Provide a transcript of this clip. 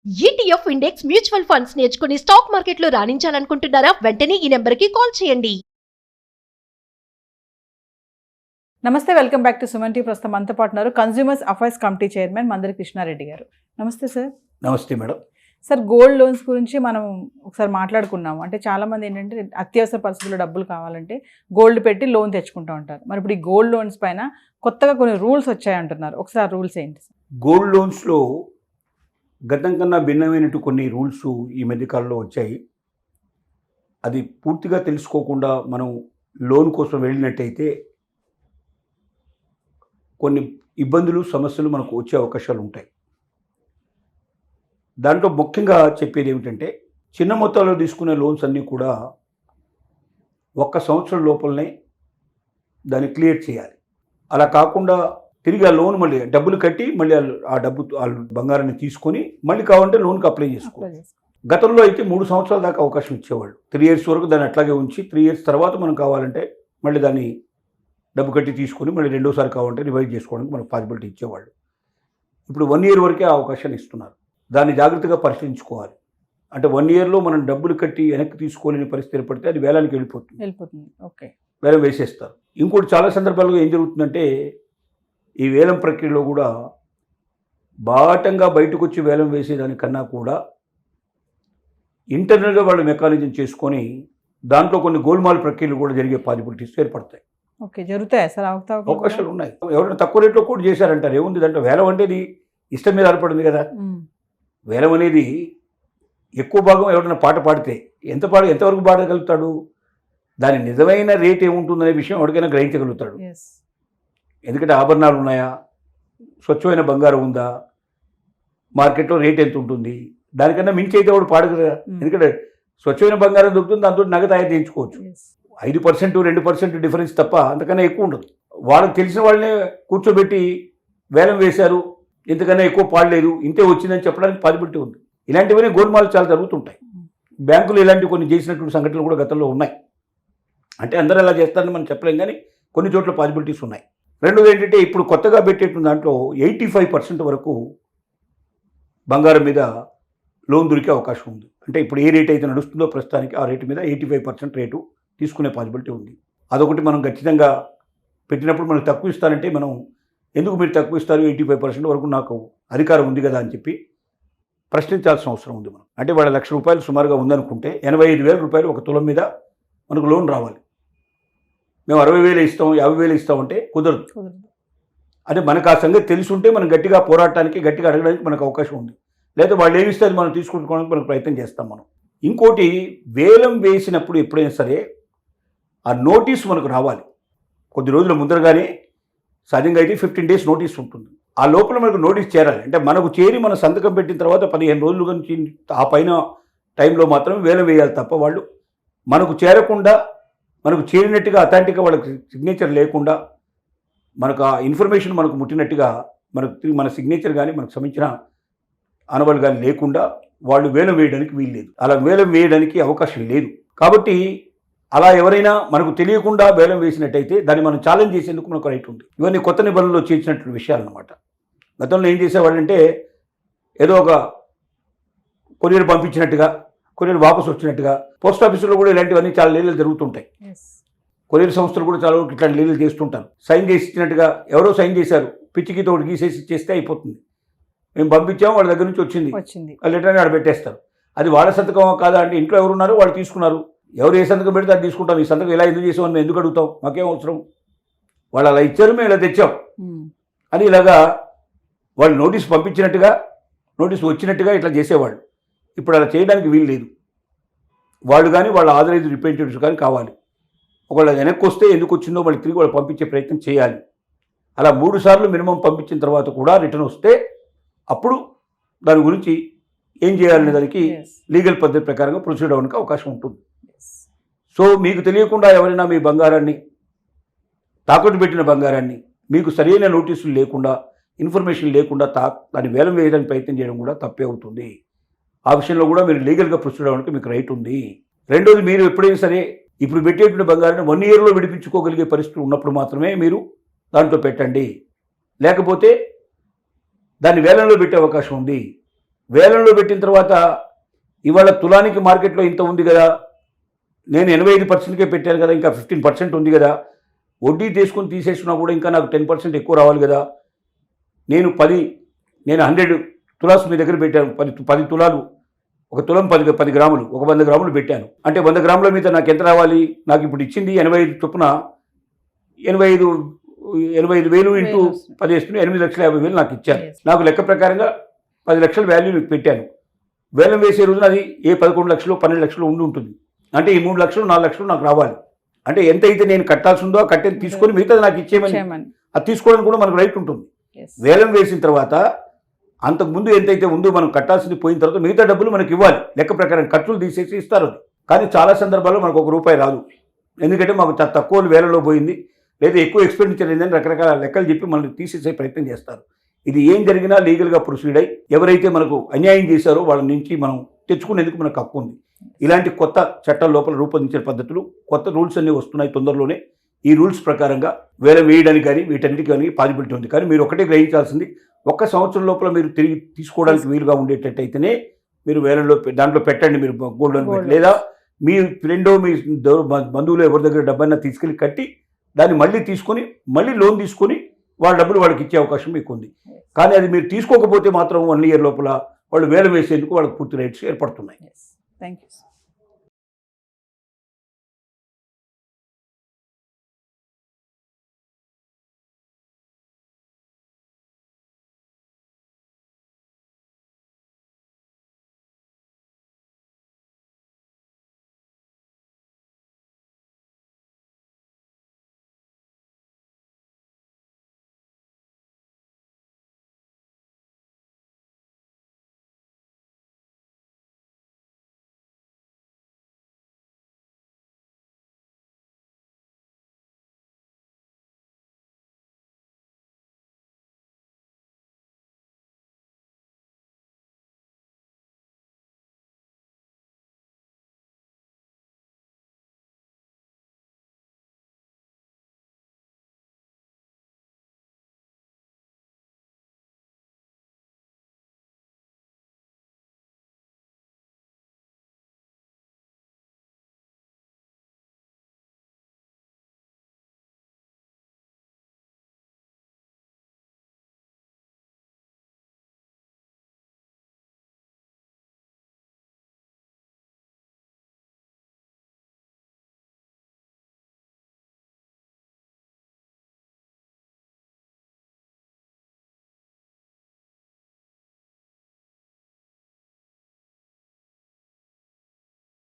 ETF index mutual funds నేర్చుకుని stock మార్కెట్లో రాణించాలనుకుంటున్నారా? వెంటనే ఈ నెంబర్కి కాల్ చేయండి. నమస్తే, welcome back to Suman TV. ప్రస్తుతం మనతో పాటు ఉన్నారు consumers affairs committee chairman Mandari Krishna Reddy గారు. నమస్తే సార్. నమస్తే మేడం. సార్, గోల్డ్ లోన్స్ గురించి మనం ఒకసారి మాట్లాడుకున్నాము. అంటే చాలామంది ఏంటంటే అత్యవసర పరిస్థితుల్లో డబ్బులు కావాలంటే గోల్డ్ పెట్టి లోన్ తెచ్చుకుంటూ ఉంటారు. మరి ఇప్పుడు ఈ గోల్డ్ లోన్స్ పైన కొత్తగా కొన్ని రూల్స్ వచ్చాయంటున్నారు. ఒకసారి రూల్స్ ఏంటి సార్? గోల్డ్ లోన్స్లో గతం కన్నా భిన్నమైనట్టు కొన్ని రూల్స్ ఈ మధ్యకాలంలో వచ్చాయి. అది పూర్తిగా తెలుసుకోకుండా మనం లోన్ కోసం వెళ్ళినట్టయితే కొన్ని ఇబ్బందులు, సమస్యలు మనకు వచ్చే అవకాశాలు ఉంటాయి. దాంట్లో ముఖ్యంగా చెప్పేది ఏమిటంటే, చిన్న మొత్తాల్లో తీసుకునే లోన్స్ అన్నీ కూడా 1 సంవత్సరం లోపలనే దాన్ని క్లియర్ చేయాలి. అలా కాకుండా తిరిగి ఆ లోన్ మళ్ళీ డబ్బులు కట్టి మళ్ళీ ఆ డబ్బు బంగారాన్ని తీసుకొని మళ్ళీ కావాలంటే లోన్కి అప్లై చేసుకోవాలి. గతంలో అయితే 3 సంవత్సరాల దాకా అవకాశం ఇచ్చేవాళ్ళు. 3 ఇయర్స్ వరకు దాన్ని అట్లాగే ఉంచి 3 ఇయర్స్ తర్వాత మనం కావాలంటే మళ్ళీ దాన్ని డబ్బు కట్టి తీసుకొని మళ్ళీ రెండోసారి కావాలంటే రివైజ్ చేసుకోవడానికి మనకు పాసిబిలిటీ ఇచ్చేవాళ్ళు. ఇప్పుడు 1 ఇయర్ వరకే ఆ అవకాశాన్ని ఇస్తున్నారు. దాన్ని జాగ్రత్తగా పరిశీలించుకోవాలి. అంటే 1 ఇయర్లో మనం డబ్బులు కట్టి వెనక్కి తీసుకోలేని పరిస్థితి ఏర్పడితే అది వేలానికి వెళ్ళిపోతుంది. ఓకే, వేలం వేసేస్తారు. ఇంకోటి చాలా సందర్భాలుగా ఏం జరుగుతుందంటే, ఈ వేలం ప్రక్రియలో కూడా బాటంగా బయటకు వచ్చి వేలం వేసేదానికన్నా కూడా ఇంటర్నల్గా వాళ్ళు మెకానిజం చేసుకొని దాంట్లో కొన్ని గోల్మాల్ ప్రక్రియలు కూడా జరిగే పాసిబిలిటీస్ ఏర్పడతాయి. ఓకే, జరుగుతాయి సార్. అవకాశాలు ఉన్నాయి. ఎవరైనా తక్కువ రేట్లో కూడా చేశారంటారు. ఏముంది అంటే, వేలం అనేది ఇష్టం మీద ఆధారపడింది కదా. వేలం అనేది ఎక్కువ భాగం ఎవరైనా పాట పాడితే ఎంతవరకు పాడగలుగుతాడు, దాని నిజమైన రేట్ ఏముంటుందనే విషయం ఎవరికైనా గ్రహించగలుగుతాడు. ఎందుకంటే ఆభరణాలు ఉన్నాయా, స్వచ్ఛమైన బంగారం ఉందా, మార్కెట్లో రేట్ ఎంత ఉంటుంది, దానికన్నా మించి అయితే వాడు పాడు కదా. ఎందుకంటే స్వచ్ఛమైన బంగారం దొరుకుతుంది, దాంతో నగదు ఆయన చేయించుకోవచ్చు. 5%, 2% డిఫరెన్స్ తప్ప అంతకన్నా ఎక్కువ ఉండదు. వాళ్ళకి తెలిసిన వాళ్ళనే కూర్చోబెట్టి వేలం వేశారు, ఇంతకన్నా ఎక్కువ పాడలేదు, ఇంతే వచ్చిందని చెప్పడానికి పాసిబిలిటీ ఉంది. ఇలాంటివన్నీ గోల్మాలు చాలా జరుగుతుంటాయి. బ్యాంకులు ఇలాంటి కొన్ని చేసినటువంటి సంఘటనలు కూడా గతంలో ఉన్నాయి. అంటే అందరూ అలా చేస్తారని మనం చెప్పలేం, కానీ కొన్ని చోట్ల పాసిబిలిటీస్ ఉన్నాయి. రెండోది ఏంటంటే, ఇప్పుడు కొత్తగా పెట్టేటువంటి దాంట్లో 85% వరకు బంగారం మీద లోన్ దొరికే అవకాశం ఉంది. అంటే ఇప్పుడు ఏ రేట్ అయితే నడుస్తుందో ప్రస్తుతానికి ఆ రేటు మీద 85% రేటు తీసుకునే పాసిబిలిటీ ఉంది. అదొకటి మనం ఖచ్చితంగా పెట్టినప్పుడు మనకు తక్కువ ఇస్తారంటే, మనం ఎందుకు మీరు తక్కువ ఇస్తారు, 85% వరకు నాకు అధికారం ఉంది కదా అని చెప్పి ప్రశ్నించాల్సిన అవసరం ఉంది మనం. అంటే వాళ్ళ ₹1,00,000 సుమారుగా ఉందనుకుంటే 85,000 రూపాయలు ఒక తులం మీద మనకు లోన్ రావాలి. మేము 60,000 ఇస్తాం, 50,000 ఇస్తామంటే కుదరదు. అంటే మనకు ఆ సంగతి తెలిసి ఉంటే మనం గట్టిగా పోరాటానికి, గట్టిగా అడగడానికి మనకు అవకాశం ఉంది. లేదా వాళ్ళు ఏమి ఇస్తే మనం తీసుకుంటుకోవడానికి మనకు ప్రయత్నం చేస్తాం మనం. ఇంకోటి, వేలం వేసినప్పుడు ఎప్పుడైనా సరే ఆ నోటీస్ మనకు రావాలి. కొద్ది రోజుల ముందరగానే, సహజంగా అయితే 15 డేస్ నోటీస్ ఉంటుంది. ఆ లోపల మనకు నోటీస్ చేరాలి. అంటే మనకు చేరి మన సంతకం పెట్టిన తర్వాత 15 రోజుల నుంచి ఆ పైన టైంలో మాత్రమే వేలం వేయాలి తప్ప, వాళ్ళు మనకు చేరకుండా, మనకు చేరినట్టుగా అథాంటిక్గా వాళ్ళకి సిగ్నేచర్ లేకుండా, మనకు ఆ ఇన్ఫర్మేషన్ మనకు ముట్టినట్టుగా మన సిగ్నేచర్ కానీ మనకు సంబంధించిన ఆనవాళ్ళు కానీ లేకుండా వాళ్ళు వేలం వేయడానికి వీలు లేదు. అలా వేలం వేయడానికి అవకాశం లేదు. కాబట్టి అలా ఎవరైనా మనకు తెలియకుండా వేలం వేసినట్టయితే దాన్ని మనం ఛాలెంజ్ చేసేందుకు మనకు రైట్ ఉంది. ఇవన్నీ కొత్త నిబంధనలు చేసినటువంటి విషయాలు అన్నమాట. గతంలో ఏం చేసేవాళ్ళంటే, ఏదో ఒక కొరియర్ పంపించినట్టుగా, కొరియర్ వాపసు వచ్చినట్టుగా, పోస్ట్ ఆఫీసులో కూడా ఇలాంటివన్నీ చాలా లీలలు జరుగుతుంటాయి. కొరియర్ సంస్థలు కూడా చాలా ఇట్లాంటి లీలలు చేస్తుంటారు. సైన్ చేసి ఇచ్చినట్టుగా, ఎవరో సైన్ చేశారు, పిచ్చికి తోటి గీసేసి ఇచ్చేస్తే అయిపోతుంది. మేము పంపించాము, వాళ్ళ దగ్గర నుంచి వచ్చింది, ఆ లెటర్ని ఆడ పెట్టేస్తారు. అది వాళ్ళ సంతకం కాదా అంటే, ఇంట్లో ఎవరున్నారు వాళ్ళు తీసుకున్నారు, ఎవరు ఏ సంతకం పెడితే అది తీసుకుంటాం. ఈ సంతకం ఇలా ఎందుకు చేసామని మేము ఎందుకు అడుగుతాం, మాకేం అవసరం, వాళ్ళు అలా ఇచ్చారు, మేము ఇలా తెచ్చాం అని ఇలాగా వాళ్ళు నోటీస్ పంపించినట్టుగా, నోటీస్ వచ్చినట్టుగా ఇట్లా చేసేవాళ్ళు. ఇప్పుడు అలా చేయడానికి వీలు లేదు. వాళ్ళు కానీ వాళ్ళ ఆథరైజ్డ్ రిప్రజెంటేటివ్స్ కానీ కావాలి. ఒకవేళ వెనక్కి వస్తే ఎందుకు వచ్చిందో వాళ్ళు తిరిగి వాళ్ళు పంపించే ప్రయత్నం చేయాలి. అలా 3 సార్లు మినిమం పంపించిన తర్వాత కూడా రిటర్న్ వస్తే అప్పుడు దాని గురించి ఏం చేయాలనే దానికి లీగల్ పద్ధతి ప్రకారంగా ప్రొసీడ్ అవ్వడానికి అవకాశం ఉంటుంది. సో మీకు తెలియకుండా ఎవరైనా మీ బంగారాన్ని, తాకట్టు పెట్టిన బంగారాన్ని మీకు సరైన నోటీసులు లేకుండా, ఇన్ఫర్మేషన్ లేకుండా దాన్ని వేలం వేయడానికి ప్రయత్నం చేయడం కూడా తప్పే అవుతుంది. ఆ విషయంలో కూడా మీరు లీగల్గా ప్రొసీడ్ అవ్వడానికి మీకు రైట్ ఉంది. రెండోది, మీరు ఎప్పుడైనా సరే ఇప్పుడు పెట్టేటువంటి బంగారాన్ని 1 ఇయర్లో విడిపించుకోగలిగే పరిస్థితి ఉన్నప్పుడు మాత్రమే మీరు దాంట్లో పెట్టండి. లేకపోతే దాన్ని వేలంలో పెట్టే అవకాశం ఉంది. వేలంలో పెట్టిన తర్వాత ఇవాళ తులానికి మార్కెట్లో ఇంత ఉంది కదా, నేను 85%కే పెట్టాను కదా, ఇంకా 15% ఉంది కదా, వడ్డీ తీసుకుని తీసేసినా కూడా ఇంకా నాకు 10% ఎక్కువ రావాలి కదా, నేను 100 తులాస్ మీ దగ్గర పెట్టాను, 10 తులాలు, ఒక తులం 10 గ్రాములు, ఒక 100 గ్రాములు పెట్టాను అంటే 100 గ్రాముల మీద నాకు ఎంత రావాలి? నాకు ఇప్పుడు ఇచ్చింది 85 చొప్పున 85,000 ఇంటూ 10 వేసుకుని 8,50,000 నాకు ఇచ్చారు. Yes. నాకు లెక్క ప్రకారంగా 10 లక్షల వాల్యూ పెట్టాను. వేలం వేసే రోజున అది ఏ 11 లక్షలు 12 లక్షలు ఉండి ఉంటుంది. అంటే ఈ 3 లక్షలు 4 లక్షలు నాకు రావాలి. అంటే ఎంత అయితే నేను కట్టాల్సి ఉందో ఆ కట్టేది తీసుకొని మిగతాది నాకు ఇచ్చేయమని, అది తీసుకోవడానికి కూడా మనకు రైట్ ఉంటుంది. వేలం వేసిన తర్వాత అంతకుముందు ఎంతైతే ఉందో మనం కట్టాల్సింది పోయిన తర్వాత మిగతా డబ్బులు మనకి ఇవ్వాలి. లెక్క ప్రకారం ఖర్చులు తీసేసి ఇస్తారు. కానీ చాలా సందర్భాల్లో మనకు ₹1 రాదు. ఎందుకంటే మాకు తక్కువ వేలలో పోయింది లేదా ఎక్కువ ఎక్స్పెండిచర్ అయిందని రకరకాల లెక్కలు చెప్పి మనల్ని తీసేసే ప్రయత్నం చేస్తారు. ఇది ఏం జరిగినా లీగల్గా ప్రొసీడ్ అయ్యి ఎవరైతే మనకు అన్యాయం చేశారో వాళ్ళ నుంచి మనం తెచ్చుకునేందుకు మనకు హక్కు ఉంది. ఇలాంటి కొత్త చట్టాల లోపల రూపొందించిన పద్ధతులు, కొత్త రూల్స్ అన్నీ వస్తున్నాయి తొందరలోనే. ఈ రూల్స్ ప్రకారంగా వేలం వేయడానికి కానీ వీటన్నిటికీ కానీ పాసిబిలిటీ ఉంది. కానీ మీరు ఒకటే గ్రహించాల్సింది, 1 సంవత్సరం లోపల మీరు తిరిగి తీసుకోవడానికి వీలుగా ఉండేటట్టయితేనే మీరు వేలంలో దాంట్లో పెట్టండి. మీరు గోల్డ్ లోన్ పెట్టి, లేదా మీ ఫ్రెండో మీ బంధువులు ఎవరి దగ్గర డబ్బైనా తీసుకెళ్ళి కట్టి దాన్ని మళ్ళీ తీసుకొని మళ్ళీ లోన్ తీసుకొని వాళ్ళ డబ్బులు వాళ్ళకి ఇచ్చే అవకాశం మీకు ఉంది. కానీ అది మీరు తీసుకోకపోతే మాత్రం 1 ఇయర్ లోపల వాళ్ళు వేలం వేసేందుకు వాళ్ళకి పూర్తి రైట్స్ ఏర్పడుతున్నాయి. Thank you.